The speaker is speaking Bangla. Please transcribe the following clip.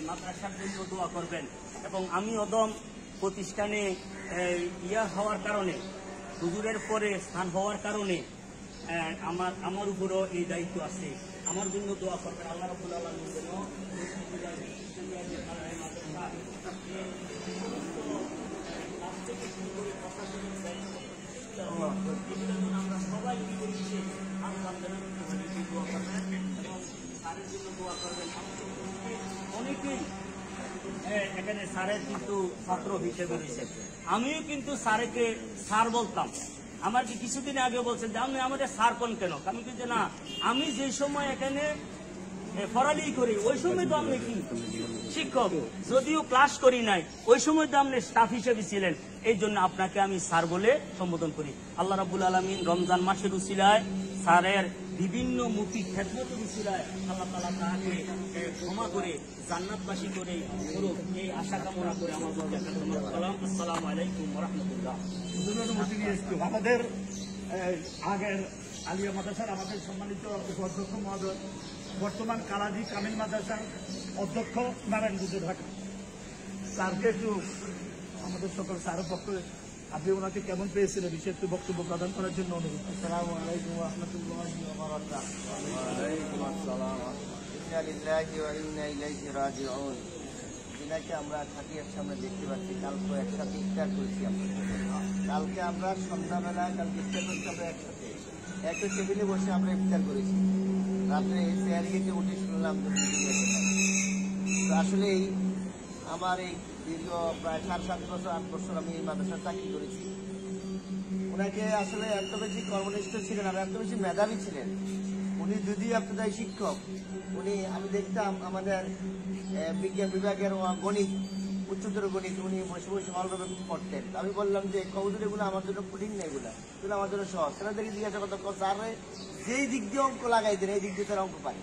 মাদ্রাসার জন্য দোয়া করবেন। এবং আমি অদম প্রতিষ্ঠানে হওয়ার কারণে, হুজুরের পরে স্থান হওয়ার কারণে আমার উপরও এই দায়িত্ব আছে। আমার জন্য দোয়া করবেন। আল্লাহ রাব্বুল আলামিন যেন আমরা সবাই দোয়া করবেন এবং স্যারের জন্য দোয়া করবেন। অনেকেই এখানে স্যারের কিন্তু ছাত্র হিসেবে রয়েছে। আমিও কিন্তু স্যারকে স্যার বলতাম। আমার কি কিছুদিন আগে বলছেন যে আপনি আমাদের স্যার কোন কেন? আমি কিন্তু না, আমি যে সময় এখানে পড়ালেখা করি ওই সময় তো আপনি কি শিক্ষক, যদিও ক্লাস করি নাই, ওই সময় তো আপনি স্টাফ হিসেবে ছিলেন। এই জন্য আপনাকে আমি স্যার বলে সম্বোধন করি। আল্লাহ রাব্বুল আলামিন রমজান মাসের উসিলায় স্যারের বিভিন্ন মুফি খেদমতের উসিলায় আল্লাহ তাআলা তাকে ক্ষমা করে জান্নাতবাসী করে করুক, এই আশা কামনা করে আমার সালাম। আসসালামু আলাইকুম ওয়া রাহমাতুল্লাহ। আমাদের আগের আলিয়া মাদ্রাসার আমাদের সম্মানিত অধ্যক্ষ মহোদয়, বর্তমান কালাজি কামিল মাদ্রাসার অধ্যক্ষ নারায়ণগঞ্জ, ঢাকা। স্যারকে একটু আমাদের সকল স্যারের পক্ষে আপনি ওনাকে কেমন পেয়েছিলেন বিষয়ে একটু বক্তব্য প্রদান করার জন্য অনুরোধ। আসসালামু আলাইকুম ওয়া রাহমাতুল্লাহি ওয়া বারাকাতুহু। ওয়া আলাইকুম আসসালাম। ইন্না লিল্লাহি ওয়া ইন্না ইলাইহি রাজিউন। যিনাকে আমরা খাটিয়ার সামনে দেখতে পাচ্ছি, কালকে একসাথে ইফতার করেছি আমরা। কালকে আমরা সন্ধ্যাবেলা কালকে ইফতার করছি আমরা একসাথে, একই টেবিলে বসে আমরা ইফতার করেছি। রাত্রে চেয়ার গেটে উঠে শুনলাম তো আসলেই আমার এই দীর্ঘ প্রায় 7 বছর 8 বছর আমি এই মাদ্রাসায় চাকরি করেছি। ওনাকে আসলে এত বেশি কর্মনিষ্ঠ ছিলেন, আর এত বেশি মেধাবী ছিলেন। উনি যদি আপনাদের শিক্ষক, উনি আমি দেখতাম আমাদের বিজ্ঞান বিভাগের গণিত, উচ্চতর গণিত উনি বসে বসে ভালোভাবে পড়তেন। আমি বললাম যে কৌজুর এগুলো আমার জন্য কঠিন না, এগুলো আমার জন্য সহজ। সেটা দেখে জিজ্ঞাসা করতাম স্যার যেই দিক দিয়ে অঙ্ক লাগাই দেন এই দিক দিয়ে তারা অঙ্ক পারে।